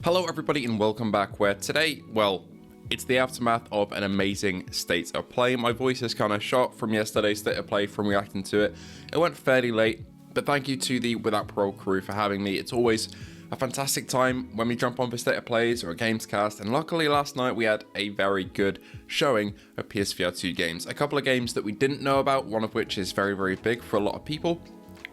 Hello everybody and welcome back, where today, well, it's the aftermath of an amazing state of play. My voice is kind of shot from yesterday's state of play from reacting to it. It went fairly late, but thank you to the Without Parole crew for having me. It's always a fantastic time when we jump on for state of plays or a games cast, and luckily last night we had a very good showing of PSVR2 games. A couple of games that we didn't know about, one of which is very, very big for a lot of people,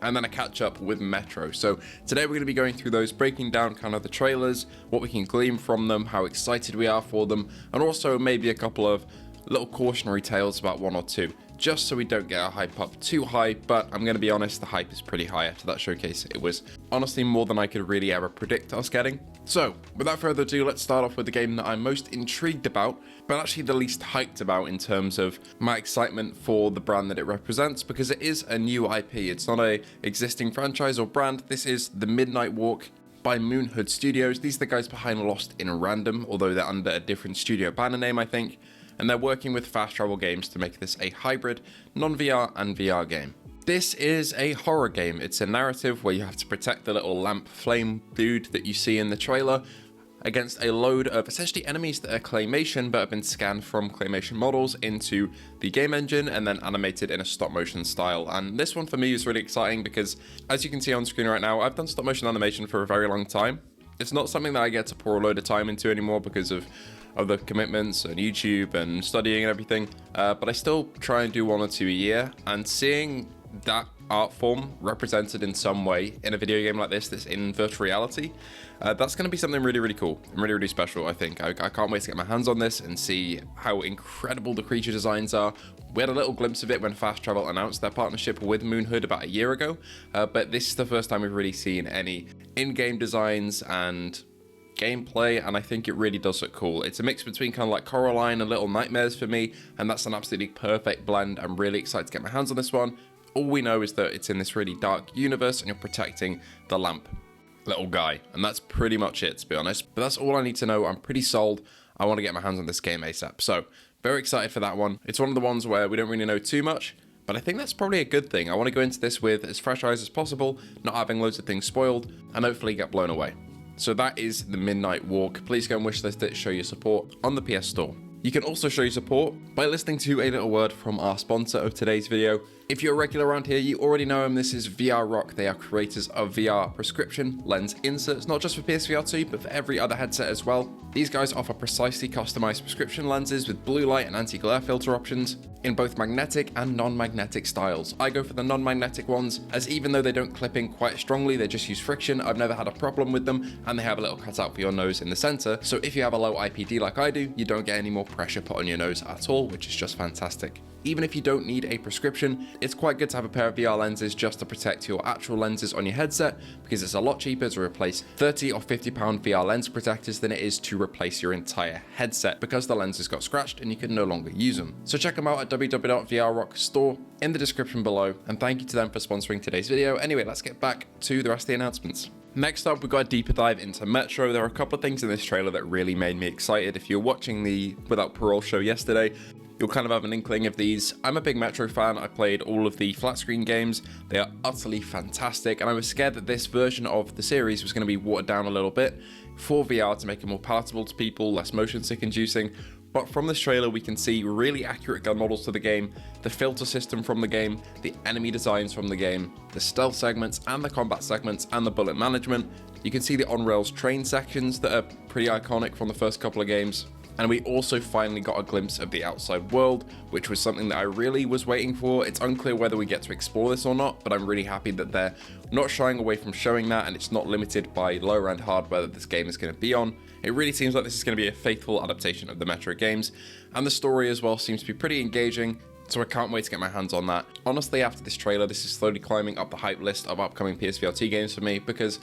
and then a catch up with Metro. So today we're going to be going through those, breaking down kind of the trailers, what we can glean from them, how excited we are for them, and also maybe a couple of little cautionary tales about one or two, just so we don't get our hype up too high. But I'm going to be honest, the hype is pretty high after that showcase. It was honestly more than I could really ever predict us getting. So without further ado, let's start off with the game that I'm most intrigued about, but actually the least hyped about in terms of my excitement for the brand that it represents, because it is a new IP. It's not a existing franchise or brand. This is The Midnight Walk by Moonhood Studios. These are the guys behind Lost in Random, although they're under a different studio banner name, I think. And they're working with Fast Travel Games to make this a hybrid, non-VR and VR game. This is a horror game. It's a narrative where you have to protect the little lamp flame dude that you see in the trailer against a load of essentially enemies that are claymation but have been scanned from claymation models into the game engine and then animated in a stop motion style. And this one for me is really exciting because, as you can see on screen right now, I've done stop motion animation for a very long time. It's not something that I get to pour a load of time into anymore because of other commitments and YouTube and studying and everything, but I still try and do one or two a year, and seeing that art form represented in some way in a video game like this that's in virtual reality, that's going to be something really, really cool and really, really special, I think. I can't wait to get my hands on this and see how incredible the creature designs are. We had a little glimpse of it when Fast Travel announced their partnership with Moonhood about a year ago, but this is the first time we've really seen any in-game designs and gameplay, and I think it really does look cool. It's a mix between kind of like Coraline and Little Nightmares for me, and that's an absolutely perfect blend. I'm really excited to get my hands on this one. All we know is that it's in this really dark universe and you're protecting the lamp little guy, and that's pretty much it, to be honest. But that's all I need to know. I'm pretty sold. I want to get my hands on this game ASAP, so very excited for that one. It's one of the ones where we don't really know too much, but I think that's probably a good thing. I want to go into this with as fresh eyes as possible, not having loads of things spoiled, and hopefully get blown away. So that is The Midnight Walk. Please go and wishlist it, show your support on the PS Store. You can also show your support by listening to a little word from our sponsor of today's video. If you're a regular around here, you already know them. This is VR Rock. They are creators of VR prescription lens inserts, not just for PSVR2, but for every other headset as well. These guys offer precisely customized prescription lenses with blue light and anti-glare filter options in both magnetic and non-magnetic styles. I go for the non-magnetic ones, as even though they don't clip in quite strongly, they just use friction. I've never had a problem with them, and they have a little cutout for your nose in the center. So if you have a low IPD like I do, you don't get any more pressure put on your nose at all, which is just fantastic. Even if you don't need a prescription, it's quite good to have a pair of VR lenses just to protect your actual lenses on your headset, because it's a lot cheaper to replace 30 or 50 pound VR lens protectors than it is to replace your entire headset, because the lenses got scratched and you can no longer use them. So check them out at www.vrrockstore in the description below, and thank you to them for sponsoring today's video. Anyway, let's get back to the rest of the announcements. Next up, we've got a deeper dive into Metro. There are a couple of things in this trailer that really made me excited. If you're watching the Without Parole show yesterday, you'll kind of have an inkling of these. I'm a big Metro fan. I played all of the flat screen games. They are utterly fantastic, and I was scared that this version of the series was going to be watered down a little bit for VR to make it more palatable to people, less motion sick inducing. But from this trailer, we can see really accurate gun models to the game, the filter system from the game, the enemy designs from the game, the stealth segments and the combat segments, and the bullet management. You can see the on-rails train sections that are pretty iconic from the first couple of games. And we also finally got a glimpse of the outside world, which was something that I really was waiting for. It's unclear whether we get to explore this or not, but I'm really happy that they're not shying away from showing that, and it's not limited by lower end hardware that this game is going to be on. It really seems like this is going to be a faithful adaptation of the Metro games, and the story as well seems to be pretty engaging, so I can't wait to get my hands on that. Honestly, after this trailer, this is slowly climbing up the hype list of upcoming PSVR2 games for me, because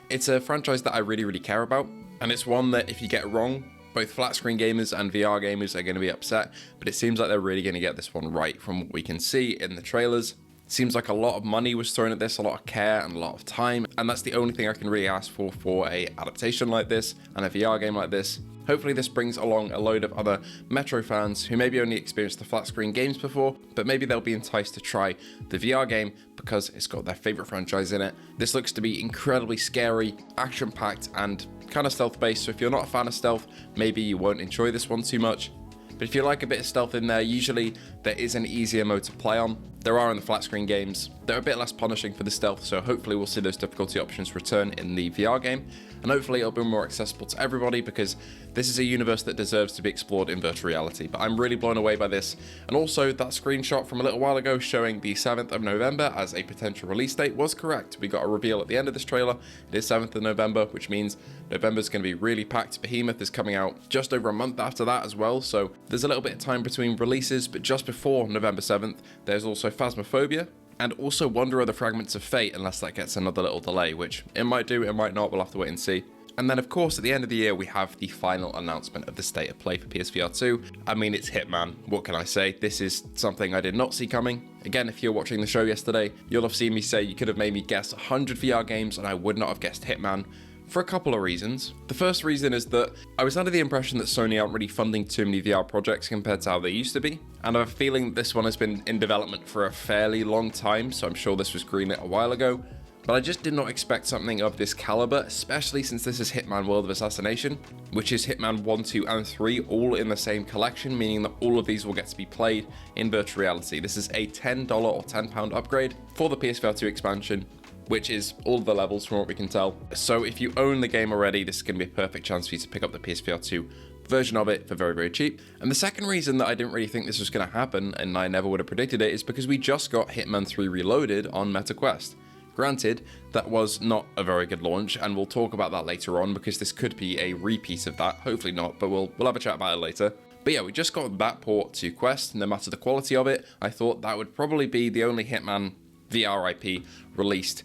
it's a franchise that I really, really care about, and it's one that if you get it wrong, both flat screen gamers and VR gamers are going to be upset, but it seems like they're really going to get this one right from what we can see in the trailers. Seems like a lot of money was thrown at this, a lot of care and a lot of time, and that's the only thing I can really ask for a adaptation like this and a VR game like this. Hopefully this brings along a load of other Metro fans who maybe only experienced the flat screen games before, but maybe they'll be enticed to try the VR game because it's got their favorite franchise in it. This looks to be incredibly scary, action-packed, and kind of stealth-based, so if you're not a fan of stealth, maybe you won't enjoy this one too much. But if you like a bit of stealth in there, usually there is an easier mode to play on. There are in the flat screen games. They're a bit less punishing for the stealth, so hopefully we'll see those difficulty options return in the VR game. And hopefully it'll be more accessible to everybody because this is a universe that deserves to be explored in virtual reality. But I'm really blown away by this. And also that screenshot from a little while ago showing the 7th of November as a potential release date was correct. We got a reveal at the end of this trailer. It is 7th of November, which means November's going to be really packed. Behemoth is coming out just over a month after that as well. So there's a little bit of time between releases, but just before November 7th, there's also Phasmophobia, and also Wanderer the Fragments of Fate, unless that gets another little delay, which it might do, it might not, we'll have to wait and see. And then of course at the end of the year we have the final announcement of the state of play for PSVR2. I mean, it's Hitman, what can I say? This is something I did not see coming. Again, if you're watching the show yesterday, you'll have seen me say you could have made me guess 100 VR games and I would not have guessed Hitman. For a couple of reasons. The first reason is that I was under the impression that Sony aren't really funding too many VR projects compared to how they used to be, and I have a feeling this one has been in development for a fairly long time, so I'm sure this was greenlit a while ago, but I just did not expect something of this caliber, especially since this is Hitman World of Assassination, which is Hitman 1, 2, and 3 all in the same collection, meaning that all of these will get to be played in virtual reality. This is a $10 or £10 upgrade for the PSVR2 expansion, which is all the levels from what we can tell. So if you own the game already, this is going to be a perfect chance for you to pick up the PSVR 2 version of it for very, very cheap. And the second reason that I didn't really think this was going to happen, and I never would have predicted it, is because we just got Hitman 3 Reloaded on MetaQuest. Granted, that was not a very good launch, and we'll talk about that later on because this could be a repeat of that. Hopefully not, but we'll have a chat about it later. But yeah, we just got that port to Quest. No matter the quality of it, I thought that would probably be the only Hitman VR IP released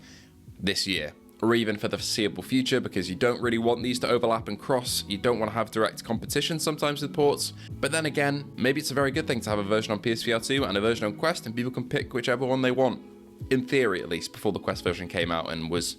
this year, or even for the foreseeable future, because you don't really want these to overlap and cross. You don't want to have direct competition sometimes with ports. But then again, maybe it's a very good thing to have a version on PSVR 2 and a version on Quest, and people can pick whichever one they want. In theory, at least, before the Quest version came out and was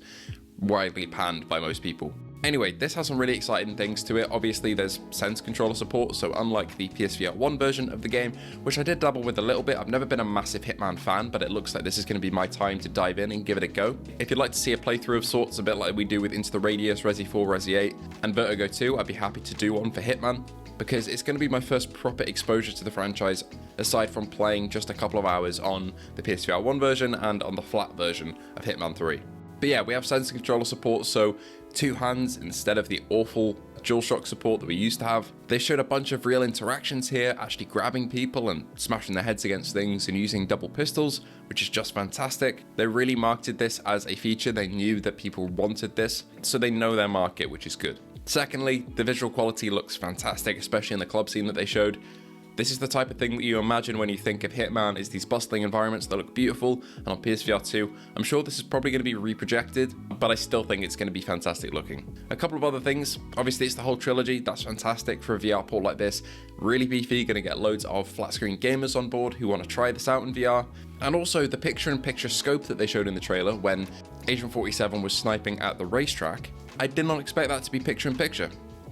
widely panned by most people. Anyway, this has some really exciting things to it. Obviously, there's Sense controller support, so unlike the PSVR 1 version of the game, which I did dabble with a little bit, I've never been a massive Hitman fan, but it looks like this is going to be my time to dive in and give it a go. If you'd like to see a playthrough of sorts, a bit like we do with Into the Radius, Resi 4, Resi 8, and Vertigo 2, I'd be happy to do one for Hitman, because it's going to be my first proper exposure to the franchise, aside from playing just a couple of hours on the PSVR 1 version and on the flat version of Hitman 3. But yeah, we have Sense controller support, so 2 hands instead of the awful DualShock support that we used to have. They showed a bunch of real interactions here, actually grabbing people and smashing their heads against things and using double pistols, which is just fantastic. They really marketed this as a feature. They knew that people wanted this, so they know their market, which is good. Secondly, the visual quality looks fantastic, especially in the club scene that they showed. This is the type of thing that you imagine when you think of Hitman, is these bustling environments that look beautiful, and on PSVR 2, I'm sure this is probably going to be reprojected, but I still think it's going to be fantastic looking. A couple of other things, obviously it's the whole trilogy, that's fantastic for a VR port like this, really beefy, going to get loads of flat screen gamers on board who want to try this out in VR, and also the picture-in-picture scope that they showed in the trailer when Agent 47 was sniping at the racetrack. I did not expect that to be picture-in-picture.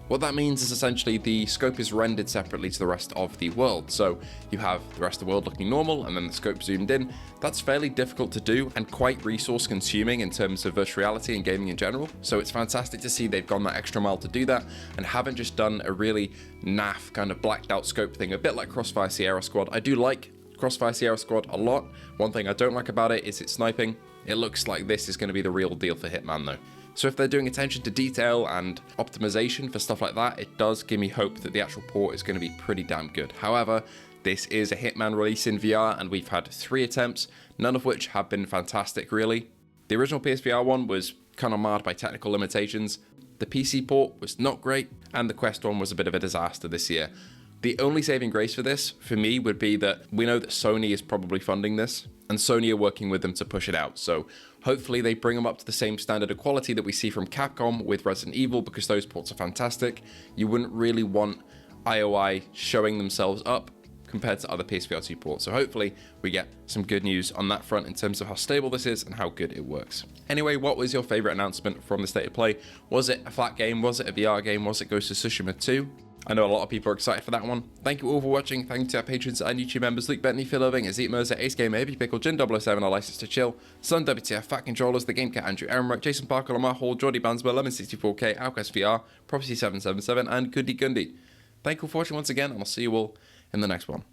What that means is essentially the scope is rendered separately to the rest of the world. So you have the rest of the world looking normal and then the scope zoomed in. That's fairly difficult to do and quite resource consuming in terms of virtual reality and gaming in general. So it's fantastic to see they've gone that extra mile to do that and haven't just done a really naff kind of blacked out scope thing, a bit like Crossfire Sierra Squad. I do like Crossfire Sierra Squad a lot. One thing I don't like about it is its sniping. It looks like this is going to be the real deal for Hitman though. So if they're doing attention to detail and optimization for stuff like that, it does give me hope that the actual port is going to be pretty damn good. However, this is a Hitman release in VR and we've had 3 attempts, none of which have been fantastic really. The original PSVR 1 was kind of marred by technical limitations, the PC port was not great, and the Quest one was a bit of a disaster this year. The only saving grace for this, for me, would be that we know that Sony is probably funding this, and Sony are working with them to push it out. So hopefully they bring them up to the same standard of quality that we see from Capcom with Resident Evil, because those ports are fantastic. You wouldn't really want IOI showing themselves up compared to other PSVR2 ports. So hopefully we get some good news on that front in terms of how stable this is and how good it works. Anyway, what was your favorite announcement from the State of Play? Was it a flat game? Was it a VR game? Was it Ghost of Tsushima 2? I know a lot of people are excited for that one. Thank you all for watching. Thank you to our patrons and YouTube members: Luke Bentley, Phil Irving, Azit Mirza, Ace Gamer, Heavy Pickle, Jin007, Our License to Chill, Sun WTF, Fat Controllers, The Game Cat, Andrew Ehrenreich, Jason Parker, Lamar Hall, Jordy Bansber, Lemon64K, Outcast VR, Prophecy777, and Goody Gundy. Thank you for watching once again, and I'll see you all in the next one.